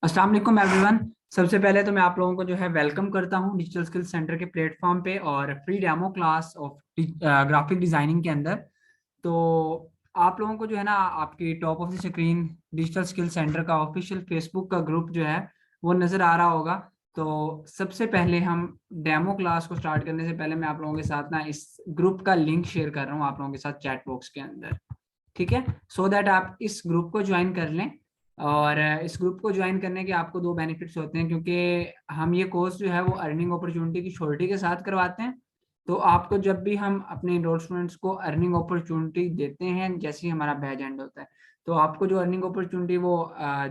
अस्सलाम वालेकुम एवरीवन। सबसे पहले तो मैं आप लोगों को जो है वेलकम करता हूं डिजिटल स्किल्स सेंटर के प्लेटफॉर्म पे और free demo class of graphic designing के अंदर। तो आप लोगों को जो है ना आपकी top of the screen digital skills centre का ऑफिशियल फेसबुक का ग्रुप जो है वो नज़र आ रहा होगा। तो सबसे पहले हम डेमो क्लास को स्टार्ट करने से पहले मैं आप लोगों के साथ ना इस ग्रुप का लिंक शेयर कर रहा हूँ आप लोगों के साथ चैट बॉक्स के अंदर। ठीक है, सो दैट आप इस ग्रुप को ज्वाइन कर लें। और इस ग्रुप को ज्वाइन करने के आपको दो बेनिफिट्स होते हैं, क्योंकि हम ये कोर्स जो है वो अर्निंग अपॉर्चुनिटी की श्योरिटी के साथ करवाते हैं। तो आपको जब भी हम अपने इनरोल्ड स्टूडेंट्स को अर्निंग अपॉर्चुनिटी देते हैं, जैसे ही हमारा बैच एंड होता है, तो आपको जो अर्निंग अपॉर्चुनिटी वो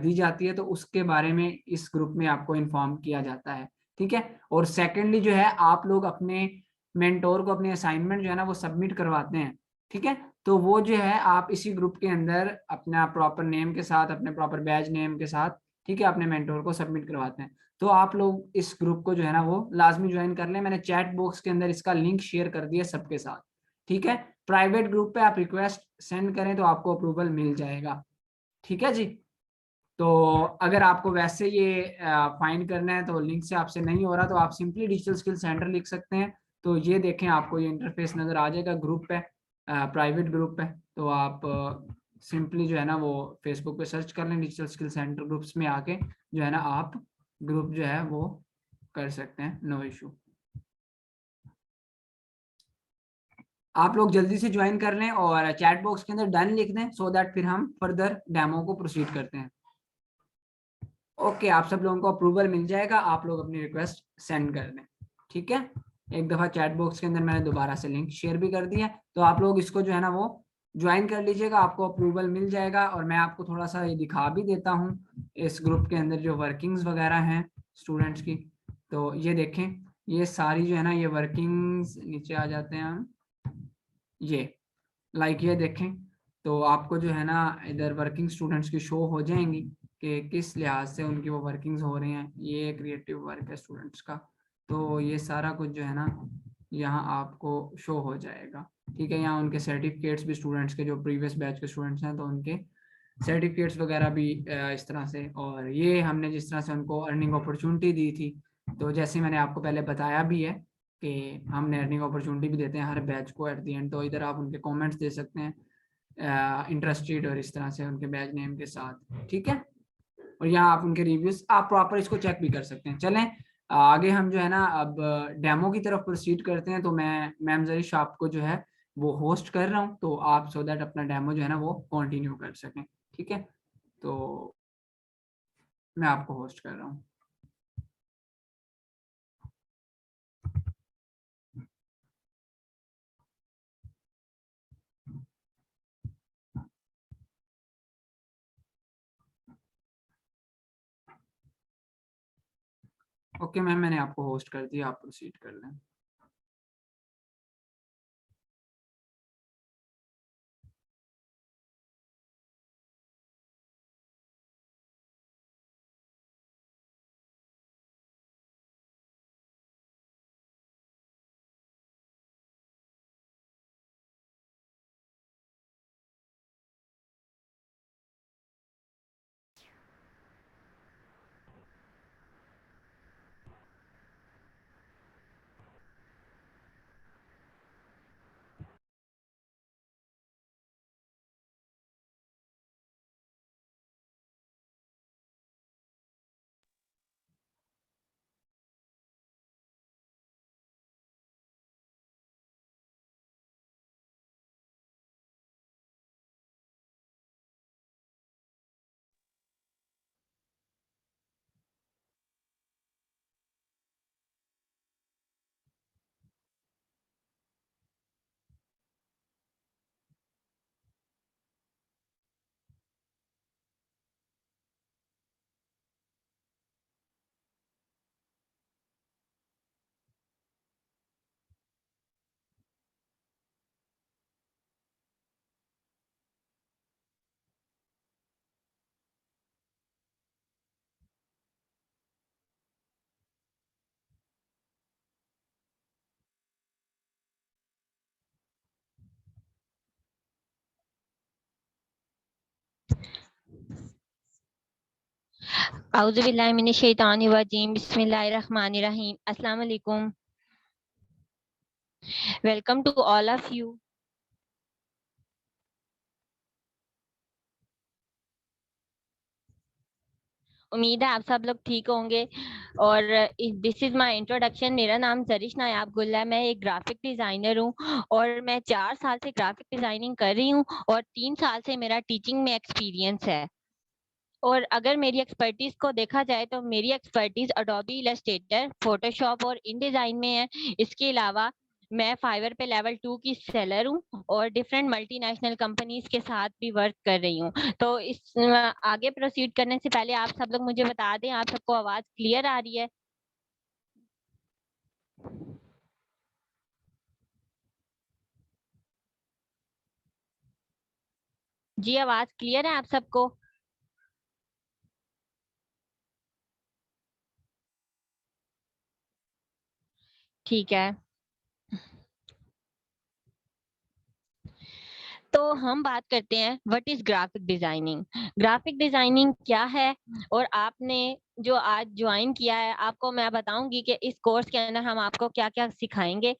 दी जाती है, तो उसके बारे में इस ग्रुप में आपको इन्फॉर्म किया जाता है। ठीक है। और सेकेंडली जो है आप लोग अपने मेंटोर को अपने असाइनमेंट जो है ना वो सबमिट करवाते हैं। ठीक है। तो वो जो है आप इसी ग्रुप के अंदर अपना प्रॉपर नेम के साथ, अपने प्रॉपर बैच नेम के साथ, ठीक है, अपने मेंटोर को सबमिट करवाते हैं। तो आप लोग इस ग्रुप को जो है ना वो लाजमी ज्वाइन कर लें। मैंने चैट बॉक्स के अंदर इसका लिंक शेयर कर दिया सबके साथ। ठीक है। प्राइवेट ग्रुप पे आप रिक्वेस्ट सेंड करें तो आपको अप्रूवल मिल जाएगा। ठीक है जी। तो अगर आपको वैसे ये फाइंड करना है तो लिंक से आपसे नहीं हो रहा, तो आप सिंपली डिजिटल स्किल सेंटर लिख सकते हैं। तो ये देखें, आपको ये इंटरफेस नजर आ जाएगा। ग्रुप है, प्राइवेट ग्रुप है। तो आप सिंपली जो है ना वो फेसबुक पे सर्च कर लें डिजिटल स्किल सेंटर, ग्रुप्स में आके जो है ना आप ग्रुप जो है वो कर सकते हैं, नो इशू। आप लोग जल्दी से ज्वाइन कर लें और चैट बॉक्स के अंदर डन लिख दें, सो दैट फिर हम फर्दर डेमो को प्रोसीड करते हैं। ओके, आप सब लोगों को अप्रूवल मिल जाएगा, आप लोग अपनी रिक्वेस्ट सेंड कर दें। ठीक है। एक दफ़ा चैट बॉक्स के अंदर मैंने दोबारा से लिंक शेयर भी कर दिया, तो आप लोग इसको जो है ना वो ज्वाइन कर लीजिएगा, आपको अप्रूवल मिल जाएगा। और मैं आपको थोड़ा सा ये दिखा भी देता हूँ इस ग्रुप के अंदर जो वर्किंग्स वगैरह हैं स्टूडेंट्स की। तो ये देखें, ये सारी जो है ना ये वर्किंग्स, नीचे आ जाते हैं हम, ये ये देखें। तो आपको जो है ना इधर वर्किंग स्टूडेंट्स की शो हो जाएंगी कि किस लिहाज से उनकी वो वर्किंग्स हो रही हैं। ये क्रिएटिव वर्क है स्टूडेंट्स का। तो ये सारा कुछ जो है ना यहाँ आपको शो हो जाएगा। ठीक है। यहाँ उनके सर्टिफिकेट्स भी, स्टूडेंट्स के जो प्रीवियस बैच के स्टूडेंट्स हैं तो उनके सर्टिफिकेट्स वगैरह भी इस तरह से। और ये हमने जिस तरह से उनको अर्निंग अपॉर्चुनिटी दी थी, तो जैसे मैंने आपको पहले बताया भी है कि हमने अर्निंग अपॉर्चुनिटी भी देते हैं हर बैच को एट दी एंड। तो इधर आप उनके कमेंट्स दे सकते हैं इंटरेस्टेड और इस तरह से उनके बैच नेम के साथ। ठीक है। और यहाँ आप उनके रिव्यूज आप प्रॉपर इसको चेक भी कर सकते हैं। चलें आगे हम जो है ना अब डेमो की तरफ प्रोसीड करते हैं। तो मैं मैम जरीश आपको जो है वो होस्ट कर रहा हूँ, तो आप सो दैट अपना डेमो जो है ना वो कंटिन्यू कर सकें। ठीक है। तो मैं आपको होस्ट कर रहा हूँ। ओके मैम, मैंने आपको होस्ट कर दिया, आप प्रोसीड कर लें। Auzubillahi minash-shaytanir-rajim. Bismillahir-rahmanir-rahim. Assalamu alaikum. Welcome to all of you. उम्मीद है आप सब लोग ठीक होंगे और दिस इज माय इंट्रोडक्शन। मेरा नाम जरिश नायाब गुल है। मैं एक ग्राफिक डिजाइनर हूँ और मैं 4 साल से ग्राफिक डिजाइनिंग कर रही हूँ और 3 साल से मेरा टीचिंग में एक्सपीरियंस है। और अगर मेरी एक्सपर्टीज को देखा जाए तो मेरी एक्सपर्टीज अडोबी इलस्ट्रेटर, फोटोशॉप और इन डिजाइन में है। इसके अलावा मैं फाइवर पे लेवल 2 की सेलर हूँ और डिफरेंट मल्टीनेशनल कंपनीज के साथ भी वर्क कर रही हूँ। तो इस आगे प्रोसीड करने से पहले आप सब लोग मुझे बता दें, आप सबको आवाज क्लियर आ रही है? जी, आवाज क्लियर है आप सबको? ठीक है, तो हम बात करते हैं what is graphic designing. Graphic designing क्या है और आपने जो आज ज्वाइन किया है, आपको मैं बताऊंगी कि इस कोर्स के अंदर हम आपको क्या क्या सिखाएंगे।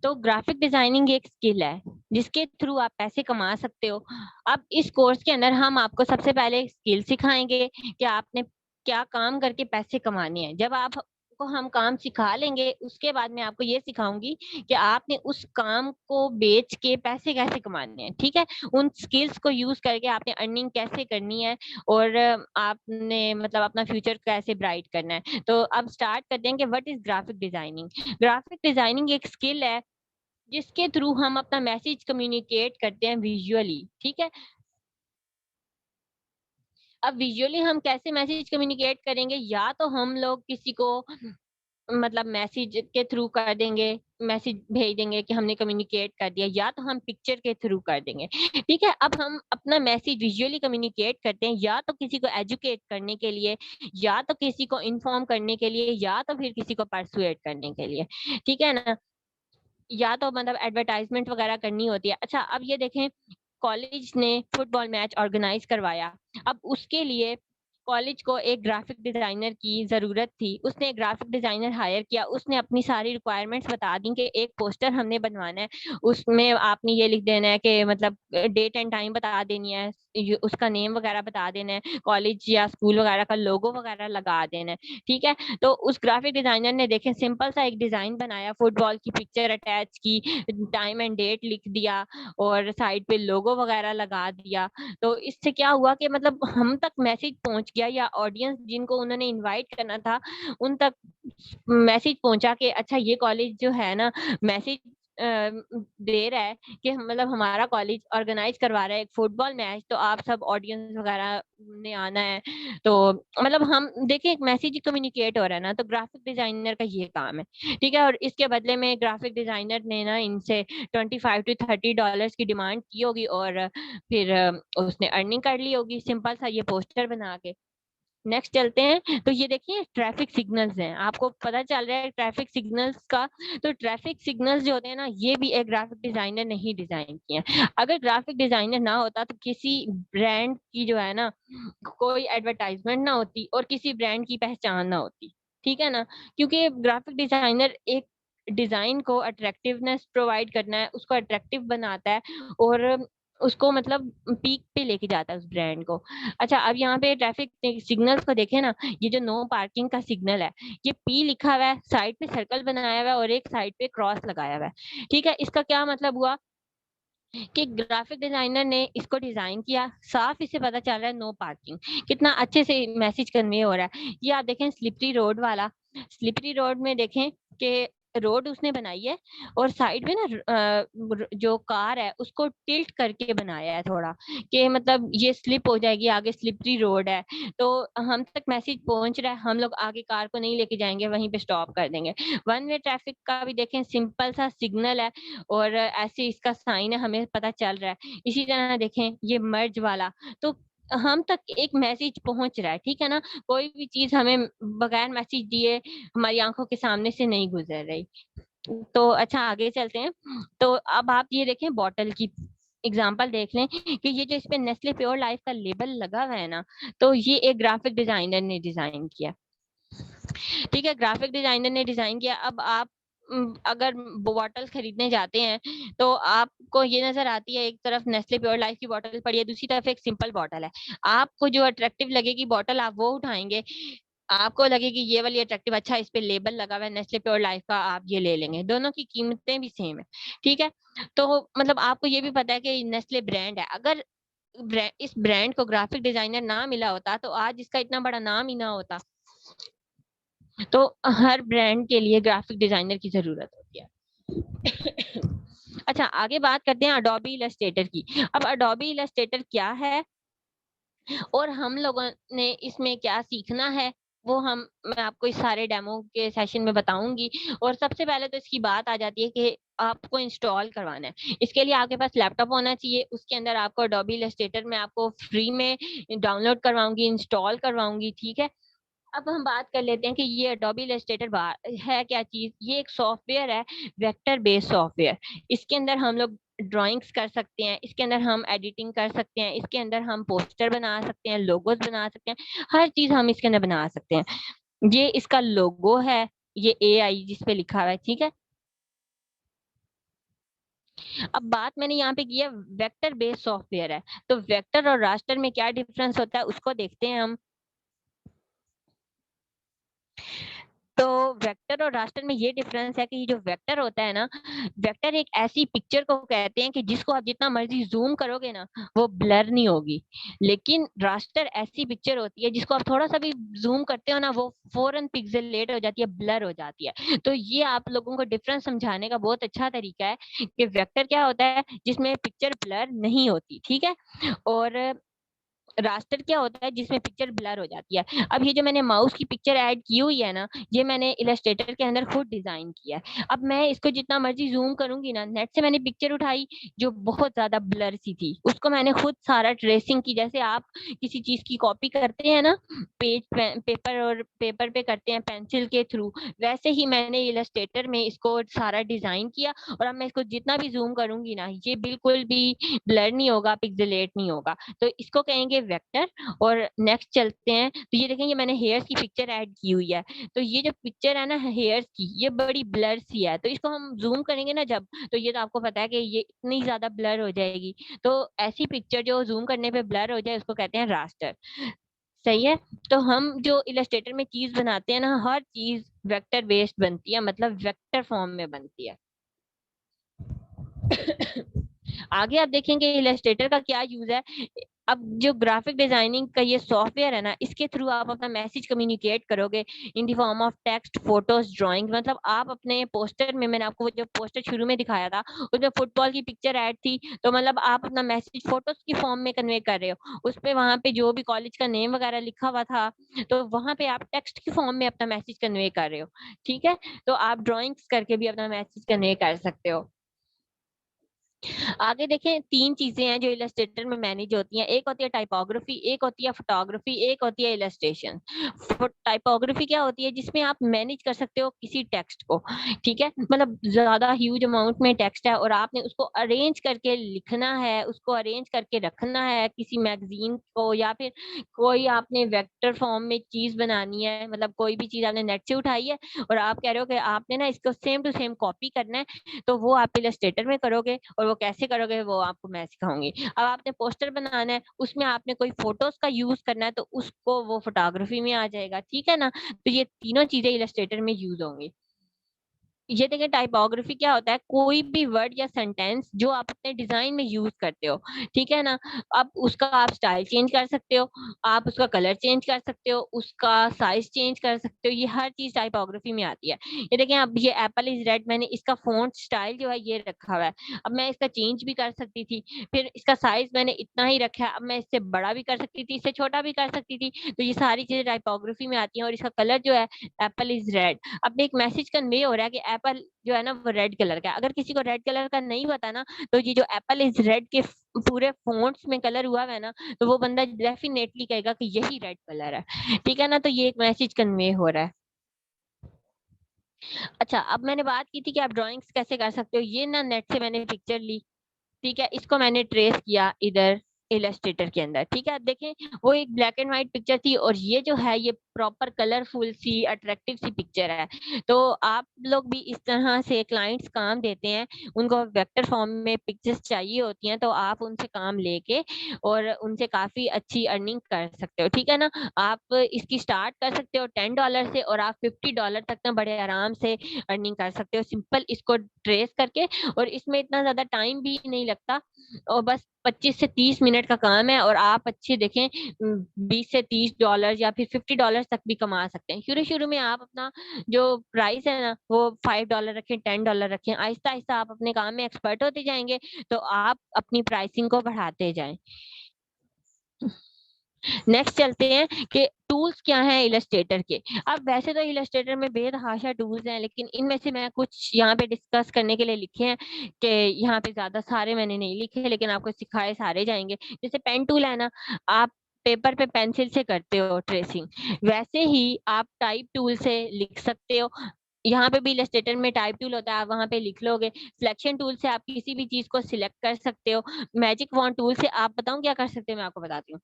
तो ग्राफिक डिजाइनिंग एक स्किल है जिसके थ्रू आप पैसे कमा सकते हो। अब इस कोर्स के अंदर हम आपको सबसे पहले स्किल सिखाएंगे कि आपने क्या काम करके पैसे कमाने हैं। जब आप को हम काम सिखा लेंगे, उसके बाद मैं आपको ये सिखाऊंगी कि आपने उस काम को बेच के पैसे कैसे कमाने हैं। ठीक है, उन स्किल्स को यूज करके आपने अर्निंग कैसे करनी है और आपने मतलब अपना फ्यूचर कैसे ब्राइट करना है। तो अब स्टार्ट करते हैं कि what is graphic designing. Graphic designing एक स्किल है जिसके थ्रू हम अपना मैसेज कम्युनिकेट करते हैं विजुअली। ठीक है, अब विजुअली हम कैसे मैसेज कम्युनिकेट करेंगे? या तो हम लोग किसी को मतलब मैसेज के थ्रू कर देंगे, मैसेज भेज देंगे कि हमने कम्युनिकेट कर दिया, या तो हम पिक्चर के थ्रू कर देंगे। ठीक है, अब हम अपना मैसेज विजुअली कम्युनिकेट करते हैं या तो किसी को एजुकेट करने के लिए, या तो किसी को इन्फॉर्म करने के लिए, या तो फिर किसी को परसुएट करने के लिए। ठीक है ना, या तो मतलब एडवर्टाइजमेंट वगैरह करनी होती है। अच्छा, अब ये देखें, कॉलेज ने फुटबॉल मैच ऑर्गेनाइज करवाया। अब उसके लिए कॉलेज को एक ग्राफिक डिजाइनर की जरूरत थी। उसने एक ग्राफिक डिजाइनर हायर किया। उसने अपनी सारी रिक्वायरमेंट्स बता दी कि एक पोस्टर हमने बनवाना है, उसमें आपने ये लिख देना है कि मतलब डेट एंड टाइम बता देनी है, उसका नेम वगैरह बता देना है, कॉलेज या स्कूल वगैरह का लोगो वगैरह लगा देना है। ठीक है, तो उस ग्राफिक डिजाइनर ने देखे सिंपल सा एक डिजाइन बनाया, फुटबॉल की पिक्चर अटैच की, टाइम एंड डेट लिख दिया और साइड पे लोगो वगैरह लगा दिया। तो इससे क्या हुआ कि मतलब हम तक मैसेज पहुंच गया, या ऑडियंस जिनको उन्होंने इनवाइट करना था उन तक मैसेज पहुंचा के अच्छा ये कॉलेज जो है ना मैसेज दे रहा है कि मतलब हमारा कॉलेज ऑर्गेनाइज करवा रहा है एक फुटबॉल मैच, तो आप सब ऑडियंस वगैरह ने आना है। तो मतलब हम देखिए एक मैसेज कम्युनिकेट हो रहा है ना, तो ग्राफिक डिजाइनर का ये काम है। ठीक है, और इसके बदले में ग्राफिक डिजाइनर ने ना इनसे $25 to $30 की डिमांड की होगी और फिर उसने अर्निंग कर ली होगी सिंपल सा ये पोस्टर बना के। नेक्स्ट चलते हैं, तो ये देखिए ट्रैफिक सिग्नल्स हैं, आपको पता चल रहा है ट्रैफिक सिग्नल्स का। तो ट्रैफिक सिग्नल्स जो होते हैं ना, ये भी एक ग्राफिक डिजाइनर ने ही डिजाइन किए हैं। अगर ग्राफिक डिजाइनर ना होता तो किसी ब्रांड की जो है ना कोई एडवर्टाइजमेंट ना होती और किसी ब्रांड की पहचान ना होती। ठीक है ना, क्योंकि ग्राफिक डिजाइनर एक डिजाइन को अट्रैक्टिवनेस प्रोवाइड करना है, उसको अट्रैक्टिव बनाता है और उसको मतलब पीक पे लेके जाता है उस ब्रांड को। अच्छा, अब यहाँ पे ट्रैफिक सिग्नल्स को देखें ना, ये जो नो पार्किंग का सिग्नल है, ये पी लिखा हुआ है, साइड पे सर्कल बनाया हुआ है और एक साइड पे क्रॉस लगाया हुआ है। ठीक है, इसका क्या मतलब हुआ कि ग्राफिक डिजाइनर ने इसको डिजाइन किया, साफ इसे पता चल रहा है नो पार्किंग। कितना अच्छे से मैसेज कन्वे हो रहा है। ये आप देखें स्लिपरी रोड वाला, स्लिपरी रोड में देखें कि रोड उसने बनाई है और साइड में ना जो कार है उसको टिल्ट करके बनाया है थोड़ा, कि मतलब ये स्लिप हो जाएगी, आगे स्लिपरी रोड है तो हम तक मैसेज पहुंच रहा है, हम लोग आगे कार को नहीं लेके जाएंगे, वहीं पे स्टॉप कर देंगे। वन वे ट्रैफिक का भी देखें, सिंपल सा सिग्नल है और ऐसे इसका साइन है, हमें पता चल रहा है। इसी तरह देखें ये मर्ज वाला, तो हम तक एक मैसेज पहुंच रहा है। ठीक है ना, कोई भी चीज हमें बगैर मैसेज दिए हमारी आंखों के सामने से नहीं गुजर रही। तो अच्छा आगे चलते हैं, तो अब आप ये देखें बॉटल की एग्जांपल देख लें कि ये जो इस पे नेस्ले प्योर लाइफ का लेबल लगा हुआ है ना, तो ये एक ग्राफिक डिजाइनर ने डिजाइन किया। ठीक है, ग्राफिक डिजाइनर ने डिजाइन किया। अब आप अगर बॉटल खरीदने जाते हैं तो आपको ये नजर आती है, एक तरफ नेस्ले प्योर लाइफ की बॉटल पड़ी है, दूसरी तरफ एक सिंपल बॉटल है। आपको जो अट्रैक्टिव लगेगी बॉटल आप वो उठाएंगे, आपको लगेगी ये वाली अट्रैक्टिव, अच्छा इस पे लेबल लगा हुआ है नेस्ले प्योर लाइफ का, आप ये ले लेंगे। दोनों की कीमतें भी सेम है। ठीक है, तो मतलब आपको ये भी पता है कि नेस्ले ब्रांड है। अगर इस ब्रांड को ग्राफिक डिजाइनर ना मिला होता तो आज इसका इतना बड़ा नाम ही ना होता। तो हर ब्रांड के लिए ग्राफिक डिजाइनर की जरूरत होती है। अच्छा, आगे बात करते हैं अडोबी इलस्ट्रेटर की। अब अडोबी इलस्ट्रेटर क्या है और हम लोगों ने इसमें क्या सीखना है, वो मैं आपको इस सारे डेमो के सेशन में बताऊंगी। और सबसे पहले तो इसकी बात आ जाती है कि आपको इंस्टॉल करवाना है। इसके लिए आपके पास लैपटॉप होना चाहिए, उसके अंदर आपको अडोबी इलस्ट्रेटर में आपको फ्री में डाउनलोड करवाऊंगी, इंस्टॉल करवाऊंगी। ठीक है, अब हम बात कर लेते हैं कि ये अडोबी इलस्ट्रेटर है क्या चीज। ये एक सॉफ्टवेयर है, वेक्टर बेस्ड सॉफ्टवेयर। इसके अंदर हम लोग ड्राइंग्स कर सकते हैं, इसके अंदर हम एडिटिंग कर सकते हैं, इसके अंदर हम पोस्टर बना सकते हैं, लोगोस बना सकते हैं, हर चीज हम इसके अंदर बना सकते हैं। ये इसका लोगो है, ये AI जिस पे लिखा हुआ है। ठीक है, अब बात मैंने यहाँ पे की है वेक्टर बेस्ड सॉफ्टवेयर है, तो वेक्टर और रास्टर में क्या डिफरेंस होता है उसको देखते हैं हम। तो वेक्टर और रास्टर में ये डिफरेंस है कि ये जो वेक्टर होता है ना, वेक्टर एक ऐसी पिक्चर को कहते हैं कि जिसको आप जितना मर्जी जूम करोगे ना वो ब्लर नहीं होगी। लेकिन रास्टर ऐसी पिक्चर होती है जिसको आप थोड़ा सा भी जूम करते हो ना वो फौरन पिक्सेलेट हो जाती है, ब्लर हो जाती है। तो ये आप लोगों को डिफरेंस समझाने का बहुत अच्छा तरीका है कि वेक्टर क्या होता है जिसमें पिक्चर ब्लर नहीं होती। ठीक है, और रास्टर क्या होता है जिसमें पिक्चर ब्लर हो जाती है। अब ये जो मैंने माउस की पिक्चर ऐड की हुई है ना, ये मैंने इलस्ट्रेटर के अंदर खुद डिजाइन किया है। अब मैं इसको जितना मर्जी जूम करूंगी ना, नेट से मैंने पिक्चर उठाई जो बहुत ज्यादा ब्लर सी थी, उसको मैंने खुद सारा ट्रेसिंग की। जैसे आप किसी चीज की कॉपी करते हैं ना, पेपर और पेपर पे करते हैं पेंसिल के थ्रू, वैसे ही मैंने इलस्ट्रेटर में इसको सारा डिजाइन किया। और अब मैं इसको जितना भी जूम करूंगी ना, ये बिल्कुल भी ब्लर नहीं होगा, पिक्सेलेट नहीं होगा। तो इसको कहेंगे वेक्टर। और नेक्स्ट चलते हैं, तो ये देखेंगे मैंने हेयर्स की पिक्चर ऐड की हुई है। तो ये जो पिक्चर है ना हेयर्स की, ये बड़ी ब्लर सी है, तो इसको हम जूम करेंगे ना जब, तो ये तो आपको पता है कि ये इतनी ज्यादा ब्लर हो जाएगी। तो ऐसी पिक्चर जो जूम करने पे ब्लर हो जाए उसको कहते हैं रास्टर। सही है, तो हम जो इलस्ट्रेटर में चीज बनाते हैं ना, हर चीज वेक्टर बेस्ड बनती है, मतलब वेक्टर फॉर्म में बनती है। आगे आप देखेंगे इलस्ट्रेटर का क्या यूज है। अब जो ग्राफिक डिजाइनिंग का ये सॉफ्टवेयर है ना, इसके थ्रू आप अपना मैसेज कम्युनिकेट करोगे in the form of text, photos, drawing. मतलब आप अपने पोस्टर में, मैंने आपको जो पोस्टर शुरू में दिखाया था उसमें फुटबॉल की पिक्चर ऐड थी, तो मतलब आप अपना मैसेज फोटोज की फॉर्म में कन्वे कर रहे हो। उस पे वहां पे जो भी कॉलेज का नेम वगैरह लिखा हुआ था, तो वहां पे आप टेक्स्ट की फॉर्म में अपना मैसेज कन्वे कर रहे हो। ठीक है, तो आप ड्राइंग्स करके भी अपना मैसेज कन्वे कर सकते हो। आगे देखें, तीन चीजें हैं जो इलस्ट्रेटर में मैनेज होती हैं। एक होती है टाइपोग्राफी, एक होती है फोटोग्राफी, एक होती है इलस्ट्रेशन। टाइपोग्राफी क्या होती है, जिसमें आप मैनेज कर सकते हो किसी टेक्स्ट को। ठीक है, मतलब ज्यादा ह्यूज अमाउंट में टेक्स्ट है और आपने उसको अरेंज करके लिखना है, उसको अरेंज करके रखना है किसी मैगजीन को, या फिर कोई आपने वेक्टर फॉर्म में चीज बनानी है, मतलब कोई भी चीज आपने नेट से उठाई है और आप कह रहे हो कि आपने ना इसको सेम टू सेम कॉपी करना है, तो वो आप इलस्ट्रेटर में करोगे। और वो कैसे करोगे वो आपको मैं सिखाऊंगी। अब आपने पोस्टर बनाना है, उसमें आपने कोई फोटोज का यूज करना है, तो उसको वो फोटोग्राफी में आ जाएगा। ठीक है ना, तो ये तीनों चीजें इलस्ट्रेटर में यूज होंगी। ये देखिए, टाइपोग्राफी क्या होता है, कोई भी वर्ड या सेंटेंस जो आप अपने डिजाइन में यूज करते हो। ठीक है ना, अब उसका आप स्टाइल चेंज कर सकते हो, आप उसका कलर चेंज कर सकते हो, उसका साइज चेंज कर सकते हो, ये हर चीज टाइपोग्राफी में आती है। ये देखें, अब ये एप्पल इज रेड, मैंने इसका फॉन्ट स्टाइल जो है ये रखा हुआ है। अब मैं इसका चेंज भी कर सकती थी, फिर इसका साइज मैंने इतना ही रखा है, अब मैं इससे बड़ा भी कर सकती थी, इससे छोटा भी कर सकती थी। तो ये सारी चीजें टाइपोग्राफी में आती हैं। और इसका कलर जो है एप्पल इज रेड। अब एक मैसेज कन्वे हो रहा है कि एप्पल जो है ना वो रेड कलर का है। अगर किसी को रेड कलर का नहीं पता ना, तो ये जो एप्पल इज रेड के पूरे फोंट्स में कलर हुआ है ना, तो वो बंदा डेफिनेटली कहेगा कि यही रेड कलर है। ठीक है ना, तो ये एक मैसेज कन्वे हो रहा है। अच्छा, अब मैंने बात की थी कि आप ड्राइंग्स कैसे कर सकते हो। ये ना नेट से मैंने पिक्चर ली, ठीक है, इसको मैंने ट्रेस किया इधर इलस्ट्रेटर के अंदर। ठीक है, अब देखें वो एक ब्लैक एंड व्हाइट पिक्चर थी और ये जो है ये प्रॉपर कलरफुल सी अट्रैक्टिव सी पिक्चर है। तो आप लोग भी इस तरह से क्लाइंट्स काम देते हैं, उनको वेक्टर फॉर्म में पिक्चर्स चाहिए होती हैं, तो आप उनसे काम लेके और उनसे काफी अच्छी अर्निंग कर सकते हो। ठीक है ना, आप इसकी स्टार्ट कर सकते हो $10 से और आप $50 तक ना बड़े आराम से अर्निंग कर सकते हो, सिंपल इसको ट्रेस करके। और इसमें इतना ज्यादा टाइम भी नहीं लगता और बस 25 से 30 मिनट का काम है और आप अच्छे देखें $20 से $30 या फिर $50 तक भी कमा सकते हैं। शुरू शुरू में आप अपना जो प्राइस है ना वो $5 रखें, $10 रखें, आहिस्ता आहिस्ता आप अपने काम में एक्सपर्ट होते जाएंगे तो आप अपनी प्राइसिंग को बढ़ाते जाएं। नेक्स्ट चलते हैं कि टूल्स क्या हैं इलस्ट्रेटर के। अब वैसे तो इलस्ट्रेटर में बेतहाशा टूल्स हैं, लेकिन इनमें से मैं कुछ यहाँ पे डिस्कस करने के लिए लिखे हैं कि यहाँ पे ज्यादा सारे मैंने नहीं लिखे, लेकिन आपको सिखाए सारे जाएंगे। जैसे पेन टूल है ना, आप पेपर पे पेंसिल से करते हो ट्रेसिंग, वैसे ही आप टाइप टूल से लिख सकते हो। यहाँ पे भी इलस्ट्रेटर में टाइप टूल होता है, आप वहां पे लिख लोगे। सिलेक्शन टूल से आप किसी भी चीज को सिलेक्ट कर सकते हो। मैजिक वॉन्ड टूल से आप बताऊं क्या कर सकते हो, मैं आपको बताती हूँ।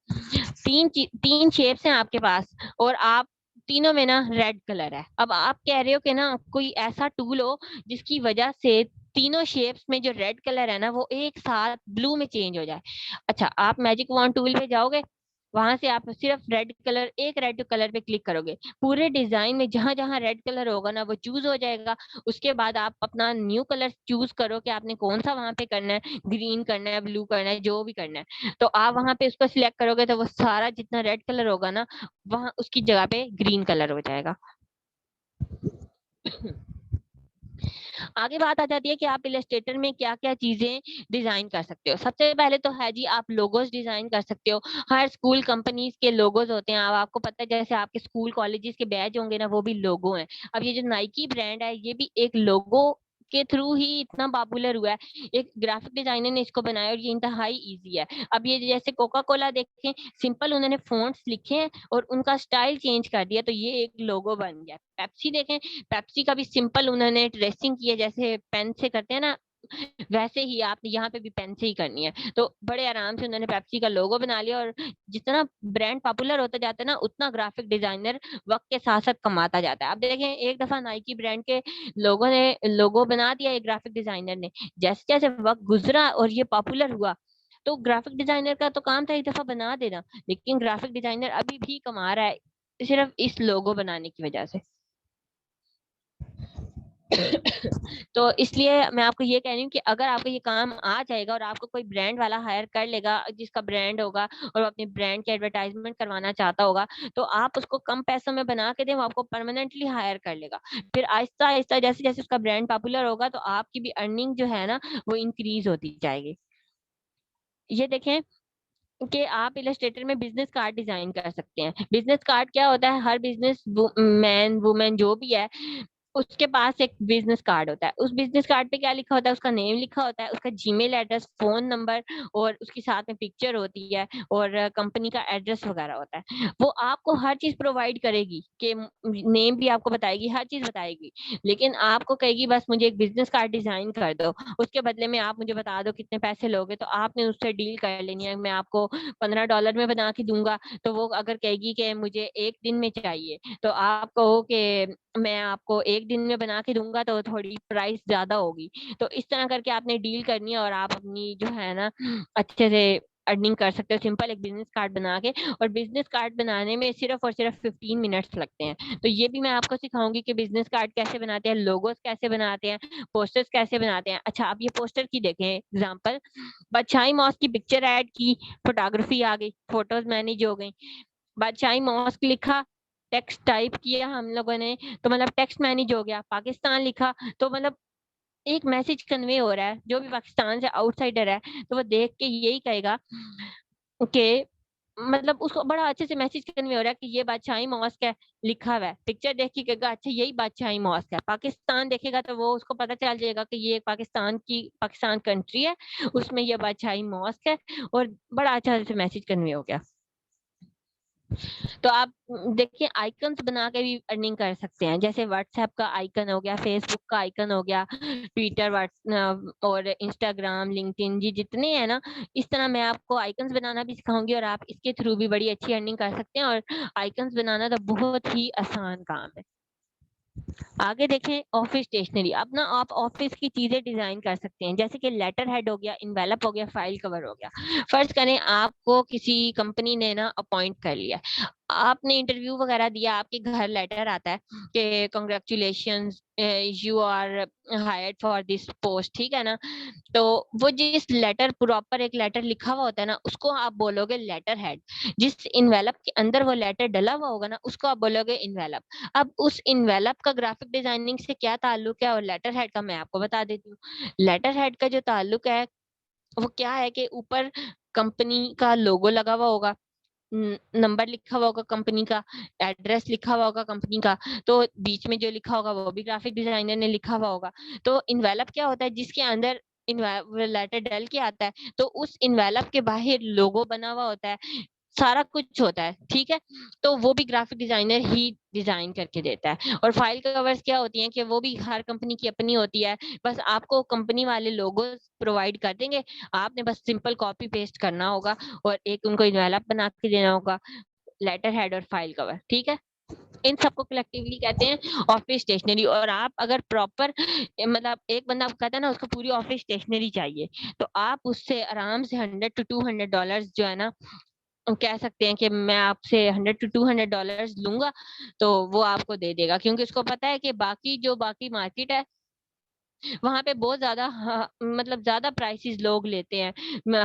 तीन शेप्स हैं आपके पास और आप तीनों में ना रेड कलर है। अब आप कह रहे हो कि ना कोई ऐसा टूल हो जिसकी वजह से तीनों शेप्स में जो रेड कलर है ना वो एक साथ ब्लू में चेंज हो जाए। अच्छा, आप मैजिक वॉन्ड टूल पे जाओगे, वहां से आप सिर्फ रेड कलर, एक रेड कलर पे क्लिक करोगे, पूरे डिजाइन में जहां जहां रेड कलर होगा ना वो चूज हो जाएगा। उसके बाद आप अपना न्यू कलर चूज करो कि आपने कौन सा वहां पे करना है, ग्रीन करना है, ब्लू करना है, जो भी करना है। तो आप वहां पे उसको सिलेक्ट करोगे तो वो सारा जितना रेड कलर होगा ना वहां उसकी जगह पे ग्रीन कलर हो जाएगा। आगे बात आ जाती है कि आप इलस्ट्रेटर में क्या क्या चीजें डिजाइन कर सकते हो। सबसे पहले तो है जी आप लोगोस डिजाइन कर सकते हो। हर स्कूल कंपनीज के लोगोस होते हैं, अब आपको पता है जैसे आपके स्कूल कॉलेजेस के बैज होंगे ना वो भी लोगो हैं। अब ये जो नाइकी ब्रांड है ये भी एक लोगो के थ्रू ही इतना पॉपुलर हुआ है। एक ग्राफिक डिजाइनर ने इसको बनाया और ये इंतहाई इजी है। अब ये जैसे कोका कोला देखें, सिंपल उन्होंने फोन्ट्स लिखे हैं और उनका स्टाइल चेंज कर दिया तो ये एक लोगो बन गया। पेप्सी देखें, पेप्सी का भी सिंपल उन्होंने ड्रेसिंग की है, जैसे पेन से करते हैं ना वैसे ही आप यहाँ पे भी पेन से ही करनी है। तो बड़े आराम से उन्होंने पेप्सी का लोगो बना लिया और जितना ब्रांड पॉपुलर होता जाता है ना उतना ग्राफिक डिजाइनर वक्त के साथ साथ कमाता जाता है। अब देखें एक दफा नाइकी ब्रांड के लोगों ने लोगो बना दिया एक ग्राफिक डिजाइनर ने, जैसे जैसे वक्त गुजरा और ये पॉपुलर हुआ तो ग्राफिक डिजाइनर का तो काम था एक दफा बना देना, लेकिन ग्राफिक डिजाइनर अभी भी कमा रहा है सिर्फ इस लोगो बनाने की वजह से। तो इसलिए मैं आपको ये कह रही हूँ कि अगर आपको ये काम आ जाएगा और आपको कोई ब्रांड वाला हायर कर लेगा जिसका ब्रांड होगा और वो अपने ब्रांड की एडवर्टाइजमेंट करवाना चाहता होगा तो आप उसको कम पैसों में बना के दें, वो आपको परमानेंटली हायर कर लेगा। फिर आहिस्ता आहिस्ता जैसे जैसे उसका ब्रांड पॉपुलर होगा तो आपकी भी अर्निंग जो है ना वो इंक्रीज होती जाएगी। ये देखें कि आप इलस्ट्रेटर में बिजनेस कार्ड डिजाइन कर सकते हैं। बिजनेस कार्ड क्या होता है, हर बिजनेस मैन वुमेन जो भी है उसके पास एक बिजनेस कार्ड होता है। उस बिजनेस कार्ड पे क्या लिखा होता है, उसका नेम लिखा होता है, उसका जीमेल एड्रेस, फोन नंबर और उसके साथ में पिक्चर होती है और कंपनी का एड्रेस वगैरह होता है। वो आपको हर चीज प्रोवाइड करेगी कि नेम भी आपको बताएगी, हर चीज बताएगी, लेकिन आपको कहेगी बस मुझे एक बिजनेस कार्ड डिजाइन कर दो, उसके बदले में आप मुझे बता दो कितने पैसे लोगे। तो आपने उससे डील कर लेनी है, मैं आपको $15 में बना के दूंगा। तो वो अगर कहेगी कि मुझे एक दिन में चाहिए तो आप कहो कि मैं आपको एक दिन में बना के दूंगा तो थोड़ी प्राइस ज्यादा होगी। तो इस तरह करके आपने डील करनी है और आप अपनी जो है ना अच्छे से अर्निंग कर सकते हो सिंपल एक बिजनेस कार्ड बना के। और बिजनेस कार्ड बनाने में सिर्फ और सिर्फ 15 मिनट्स लगते हैं। तो ये भी मैं आपको सिखाऊंगी कि बिजनेस कार्ड कैसे बनाते हैं, लोगोस कैसे बनाते हैं, पोस्टर्स कैसे बनाते हैं। अच्छा, आप ये पोस्टर की देखें एग्जाम्पल, बादशाही मॉस्क की पिक्चर ऐड की, फोटोग्राफी आ गई, फोटोज मैनेज हो गई, बादशाही मॉस्क लिखा, टेक्स्ट टाइप किया हम लोगों ने तो मतलब टेक्स्ट मैनेज हो गया, पाकिस्तान लिखा तो मतलब एक मैसेज कन्वे हो रहा है, जो भी पाकिस्तान से आउटसाइडर है तो वो देख के यही कहेगा कि मतलब उसको बड़ा अच्छे से मैसेज कन्वे हो रहा है कि ये बादशाही मॉस्क है, लिखा हुआ है, पिक्चर देख के कहेगा अच्छा यही बादशाही मॉस्क है। पाकिस्तान देखेगा तो वो उसको पता चल जाएगा कि ये पाकिस्तान कंट्री है, उसमें ये बादशाही मॉस्क है और बड़ा अच्छा से मैसेज कन्वे हो गया। तो आप देखिए आइकन्स बना के भी अर्निंग कर सकते हैं, जैसे व्हाट्सएप का आइकन हो गया, फेसबुक का आइकन हो गया, ट्विटर, और इंस्टाग्राम, लिंक्डइन, जी जितने हैं ना, इस तरह मैं आपको आइकन्स बनाना भी सिखाऊंगी और आप इसके थ्रू भी बड़ी अच्छी अर्निंग कर सकते हैं। और आइकन्स बनाना तो बहुत ही आसान काम है। आगे देखें ऑफिस स्टेशनरी। अब ना आप ऑफिस की चीजें डिजाइन कर सकते हैं, जैसे कि लेटर हेड हो गया, इन्वेलप हो गया, फाइल कवर हो गया। फर्ज करें आपको किसी कंपनी ने ना अपॉइंट कर लिया, आपने इंटरव्यू वगैरह दिया, आपके घर लेटर आता है कि congratulations, you are hired for this post, ठीक है ना। तो वो जिस लेटर, प्रॉपर एक लेटर लिखा हुआ होता है ना, उसको आप बोलोगे लेटर हेड। जिस इन्वेलप के अंदर वो लेटर डला हुआ होगा ना, उसको आप बोलोगे इन्वेलप। अब उस इन्वेलप का ग्राफिक डिजाइनिंग से क्या ताल्लुक है और लेटर हेड का मैं आपको बता देती हूँ। लेटर हेड का जो ताल्लुक है वो क्या है कि ऊपर कंपनी का लोगो लगा हुआ होगा, नंबर लिखा हुआ होगा कंपनी का, एड्रेस लिखा हुआ होगा कंपनी का, तो बीच में जो लिखा होगा वो भी ग्राफिक डिजाइनर ने लिखा हुआ होगा। तो इन्वेलप क्या होता है, जिसके अंदर लेटर डल के आता है, तो उस इन्वेलप के बाहर लोगो बना हुआ होता है, सारा कुछ होता है, ठीक है। तो वो भी ग्राफिक डिजाइनर ही डिजाइन करके देता है। और फाइल कवर्स क्या होती हैं कि वो भी हर कंपनी की अपनी होती है, बस आपको कंपनी वाले लोगो प्रोवाइड कर देंगे, आपने बस सिंपल कॉपी पेस्ट करना होगा और एक उनको इन्वेलप बना के देना होगा, लेटर हेड और फाइल कवर, ठीक है। इन सबको कलेक्टिवली कहते हैं ऑफिस स्टेशनरी। और आप अगर प्रॉपर, मतलब एक बंदा आपको कहता है ना उसको पूरी ऑफिस स्टेशनरी चाहिए, तो आप उससे आराम से $100 to $200 जो है ना, कह सकते हैं कि मैं आपसे $100 to $200 लूंगा, तो वो आपको दे देगा, क्योंकि उसको पता है कि बाकी जो बाकी मार्केट है वहां पे बहुत ज्यादा, मतलब ज्यादा प्राइसेस लोग लेते हैं,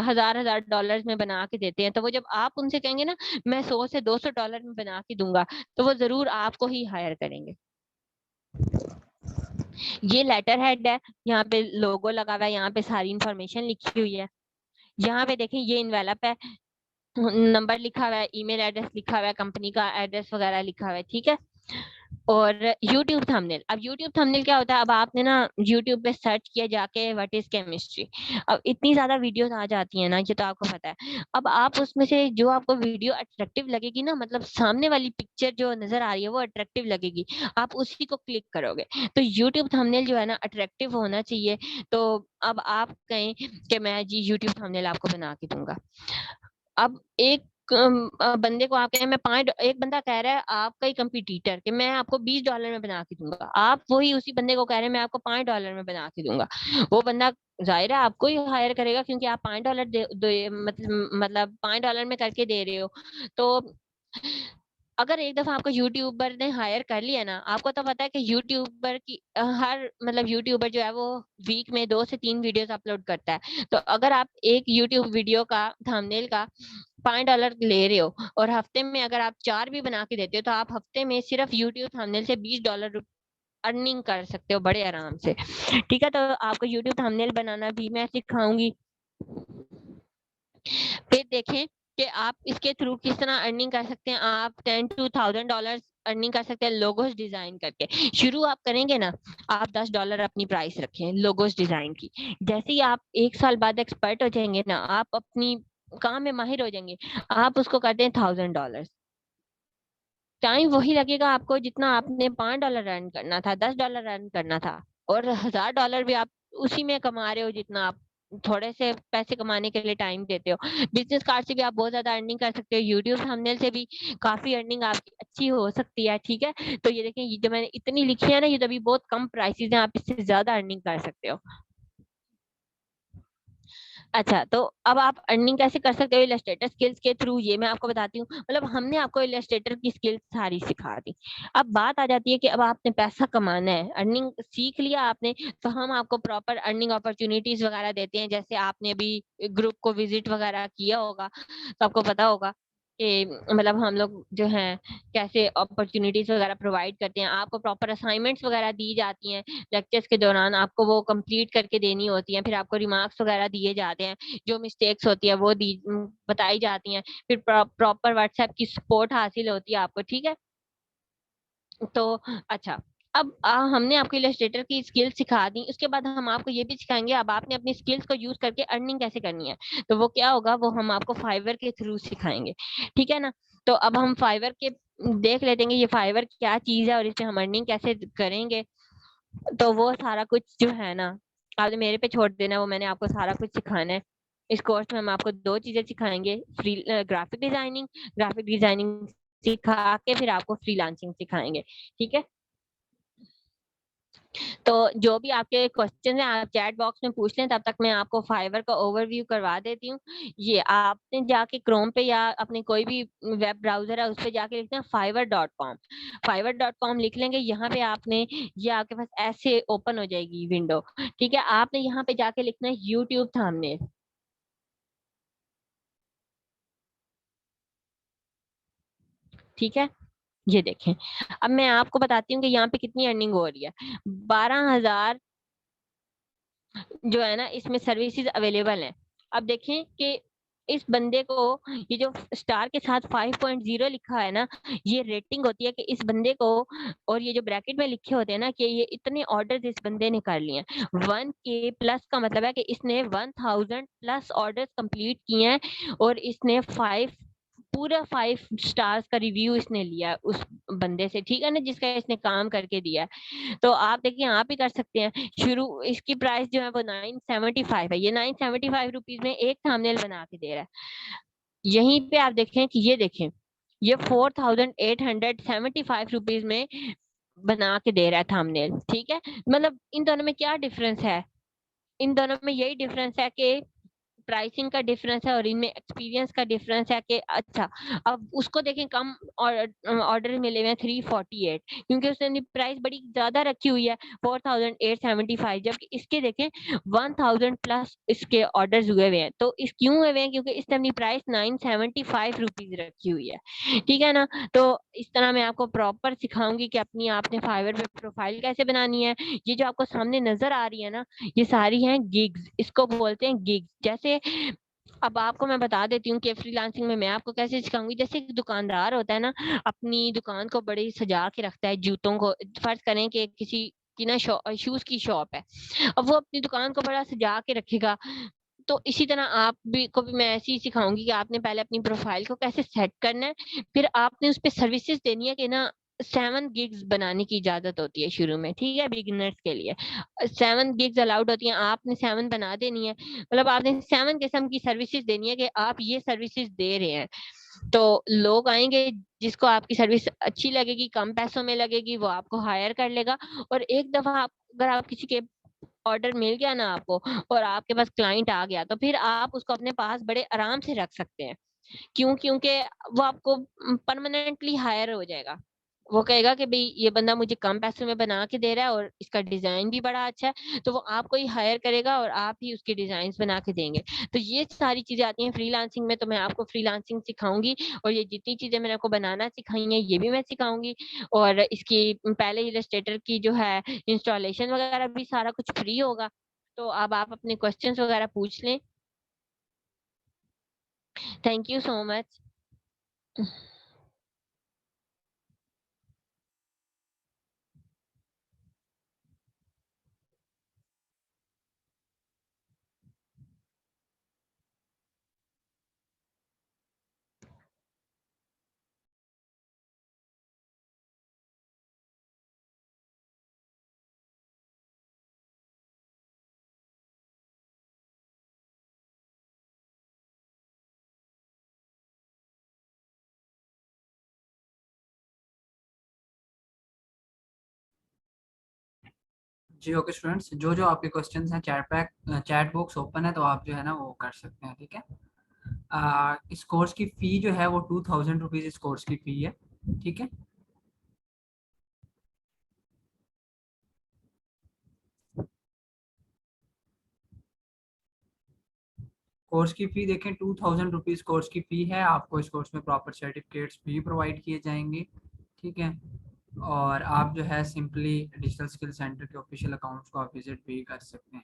हजार हजार डॉलर्स में बना के देते हैं। तो वो जब आप उनसे कहेंगे ना मैं 100 से 200 डॉलर में बना के दूंगा, तो वो जरूर आपको ही हायर करेंगे। ये लेटर हेड है, यहाँ पे लोगो लगा हुआ है, यहाँ पे सारी इंफॉर्मेशन लिखी हुई है। यहाँ पे देखें ये इन्वेलप है, नंबर लिखा हुआ है, ईमेल एड्रेस लिखा हुआ है, कंपनी का एड्रेस वगैरह लिखा हुआ है, ठीक है। और YouTube थंबनेल। अब YouTube थंबनेल क्या होता है, अब आपने ना YouTube पे सर्च किया जाके व्हाट इज केमिस्ट्री, अब इतनी ज्यादा वीडियोस आ जाती है ना, ये तो आपको पता है। अब आप उसमें से जो आपको वीडियो अट्रैक्टिव लगेगी ना, मतलब सामने वाली पिक्चर जो नजर आ रही है वो अट्रैक्टिव लगेगी, आप उसी को क्लिक करोगे। तो YouTube थंबनेल जो है ना अट्रैक्टिव होना चाहिए। तो अब आप कहें कि मैं जी YouTube थंबनेल आपको बना के दूंगा। अब एक बंदे को आप कहें मैं पांच, एक बंदा कह रहा है आपका ही कंपटीटर कि मैं आपको $20 में बना के दूंगा, आप वही उसी बंदे को कह रहे हैं मैं आपको $5 में बना के दूंगा। वो बंदा जाहिर है आपको ही हायर करेगा, क्योंकि आप $5 मतलब $5 में करके दे रहे हो। तो अगर एक दफा आपको यूट्यूबर ने हायर कर लिया ना, आपको तो पता है कि यूट्यूबर की हर, मतलब यूट्यूबर जो है वो वीक में 2 से 3 वीडियोस अपलोड करता है। तो अगर आप एक यूट्यूब वीडियो का थंबनेल का $5 ले रहे हो और हफ्ते में अगर आप 4 भी बना के देते हो, तो आप हफ्ते में सिर्फ यूट्यूब थंबनेल से $20 अर्निंग कर सकते हो बड़े आराम से, ठीक है। तो आपको यूट्यूब थंबनेल बनाना भी मैं सिखाऊंगी। फिर देखें कि आप इसके थ्रू किस तरह अर्निंग कर सकते हैं। आप $10 to $1,000 अर्निंग कर सकते हैं लोगोस डिजाइन करके। शुरू आप करेंगे ना, आप $10 अपनी प्राइस रखें लोगोस डिजाइन की। जैसे ही आप 1 साल बाद एक्सपर्ट हो जाएंगे ना, आप अपनी काम में माहिर हो जाएंगे, आप उसको करते हैं $1,000। टाइम वही लगेगा आपको जितना आपने $5 रन करना था, $10 रन करना था, और $1,000 भी आप उसी में कमा रहे हो जितना आप थोड़े से पैसे कमाने के लिए टाइम देते हो। बिजनेस कार्ड से भी आप बहुत ज्यादा अर्निंग कर सकते हो, यूट्यूब थंबनेल से भी काफी अर्निंग आपकी अच्छी हो सकती है, ठीक है। तो ये देखें, ये जो मैंने इतनी लिखी है ना, ये तो अभी बहुत कम प्राइसेस हैं, आप इससे ज्यादा अर्निंग कर सकते हो। अच्छा, तो अब आप अर्निंग कैसे कर सकते हो इलस्ट्रेटर स्किल्स के थ्रू, ये मैं आपको बताती हूँ। मतलब हमने आपको इलस्ट्रेटर की स्किल्स सारी सिखा दी। अब बात आ जाती है कि अब आपने पैसा कमाना है, अर्निंग सीख लिया आपने, तो हम आपको प्रॉपर अर्निंग अपॉर्चुनिटीज वगैरह देते हैं। जैसे आपने अभी ग्रुप को विजिट वगैरह किया होगा, तो आपको पता होगा कि मतलब हम लोग जो हैं कैसे अपॉर्चुनिटीज वगैरह प्रोवाइड करते हैं। आपको प्रॉपर असाइनमेंट्स वगैरह दी जाती हैं, लेक्चर्स के दौरान आपको वो कंप्लीट करके देनी होती है। फिर आपको रिमार्क्स वगैरह दिए जाते हैं, जो मिस्टेक्स होती है वो बताई जाती हैं। फिर प्रॉपर व्हाट्सएप की सपोर्ट हासिल होती है आपको, ठीक है। तो अच्छा, अब हमने आपको इलस्ट्रेटर की स्किल सिखा दी, उसके बाद हम आपको ये भी सिखाएंगे अब आपने अपनी स्किल्स को यूज करके अर्निंग कैसे करनी है। तो वो क्या होगा, वो हम आपको फाइवर के थ्रू सिखाएंगे, ठीक है ना। तो अब हम फाइवर के देख लेते हैं कि ये फाइवर क्या चीज है और इससे हम अर्निंग कैसे करेंगे। तो वो सारा कुछ जो है ना, आपने मेरे पे छोड़ देना, वो मैंने आपको सारा कुछ सिखाना है। इस कोर्स में हम आपको दो चीजें सिखाएंगे, फ्री ग्राफिक डिजाइनिंग सिखा के फिर आपको फ्रीलांसिंग सिखाएंगे, ठीक है। तो जो भी आपके क्वेश्चन है आप चैट बॉक्स में पूछ लें, तब तक मैं आपको फाइवर का ओवरव्यू करवा देती हूँ। ये आपने जाके क्रोम पे या अपने कोई भी वेब ब्राउजर है उस पे जाके लिखना है fiverr.com। fiverr.com लिख लेंगे, यहाँ पे आपने, ये आपके पास ऐसे ओपन हो जाएगी विंडो, ठीक है। आपने यहाँ पे जाके लिखना है यूट्यूब थंबनेल, ठीक है। ये देखें, अब मैं आपको बताती हूँ कि यहाँ पे कितनी अर्निंग हो रही है। 12,000 जो है ना इसमें सर्विसेज अवेलेबल हैं। अब देखें कि इस बंदे को, ये जो स्टार के साथ 5.0 लिखा है ना, ये रेटिंग होती है कि इस बंदे को, और ये जो ब्रैकेट में लिखे होते हैं ना कि ये इतने ऑर्डर्स इस बंदे ने कर लिए हैं। 1K प्लस का मतलब है कि इसने 1000 प्लस ऑर्डर्स कंप्लीट किए हैं, और इसने 5 स्टार्स का रिव्यू इसने लिया है उस बंदे से, ठीक है ना, जिसका इसने काम करके दिया है। तो आप देखिए आप भी कर सकते हैं शुरू। इसकी प्राइस जो है वो 975 है। ये 975 रुपीज में एक थंबनेल बना के दे रहा है। यहीं पे आप देखें कि ये देखें, ये 4875 रुपीज में बना के दे रहा है थंबनेल, ठीक है। मतलब इन दोनों में क्या डिफरेंस है, इन दोनों में यही डिफरेंस है कि प्राइसिंग का डिफरेंस है और इनमें एक्सपीरियंस का डिफरेंस है कि अच्छा, अब उसको देखें कम ऑर्डर मिले हुए हैं 348, क्योंकि उसने अपनी प्राइस बड़ी ज्यादा रखी हुई है 4875, जबकि इसके देखें 1000 प्लस इसके ऑर्डर्स हुए हुए हैं। तो इस क्यों हुए हुए हैं, क्योंकि इसने अपनी प्राइस 975 रुपीज रखी हुई है, ठीक है ना। तो इस तरह मैं आपको प्रॉपर सिखाऊंगी कि अपनी आपने फाइवर पे प्रोफाइल कैसे बनानी है। ये जो आपको सामने नजर आ रही है ना, ये सारी हैं गिग्स, इसको बोलते हैं गिग्स। जैसे अब आपको मैं बता देती हूँ कि फ्रीलांसिंग में मैं आपको कैसे सिखाऊंगी। जैसे एक दुकानदार होता है ना, अपनी दुकान को बड़ी सजा के रखता है, जूतों को, फर्ज करें कि किसी की ना शूज की शॉप है, अब वो अपनी दुकान को बड़ा सजा के रखेगा। तो इसी तरह आप भी को भी मैं ऐसे ही सिखाऊंगी कि आपने पहले अपनी प्रोफाइल को कैसे सेट करना है, फिर आपने उस पर सर्विसेज देनी है कि ना 7 गिग्स बनाने की इजाजत होती है शुरू में, ठीक है, बिगिनर्स के लिए 7 गिग्स अलाउड होती हैं, आपने 7 बना देनी है। मतलब आपने 7 किस्म की सर्विसेज देनी है कि आप ये सर्विसेज दे रहे हैं। तो लोग आएंगे, जिसको आपकी सर्विस अच्छी लगेगी, कम पैसों में लगेगी, वो आपको हायर कर लेगा। और एक दफा अगर आप किसी के ऑर्डर मिल गया ना आपको, और आपके पास क्लाइंट आ गया, तो फिर आप उसको अपने पास बड़े आराम से रख सकते हैं। क्यों? क्योंकि वो आपको परमानेंटली हायर हो जाएगा। वो कहेगा कि भाई ये बंदा मुझे कम पैसे में बना के दे रहा है और इसका डिजाइन भी बड़ा अच्छा है, तो वो आपको ही हायर करेगा और आप ही उसके डिजाइन बना के देंगे। तो ये सारी चीजें आती हैं फ्रीलांसिंग में। तो मैं आपको फ्रीलांसिंग सिखाऊंगी, और ये जितनी चीजें मैंने आपको बनाना सिखाई हैं ये भी मैं सिखाऊंगी। और इसकी पहले इलस्ट्रेटर की जो है इंस्टॉलेशन वगैरह भी सारा कुछ फ्री होगा। तो अब आप अपने क्वेश्चंस वगैरह पूछ लें। Thank you so much. जी ओके स्टूडेंट्स, जो जो आपके क्वेश्चंस हैं चैट बॉक्स ओपन है, तो आप जो है ना वो कर सकते हैं, ठीक है। इस कोर्स की फी जो है वो 2000 रुपीज इस कोर्स की फी है, ठीक है। कोर्स की फी देखें, 2000 रुपीज कोर्स की फी है। आपको इस कोर्स में प्रॉपर सर्टिफिकेट्स भी प्रोवाइड किए जाएंगे, ठीक है। और आप जो है सिंपली डिजिटल स्किल सेंटर के ऑफिशियल अकाउंट्स को आप विजिट भी कर सकते हैं।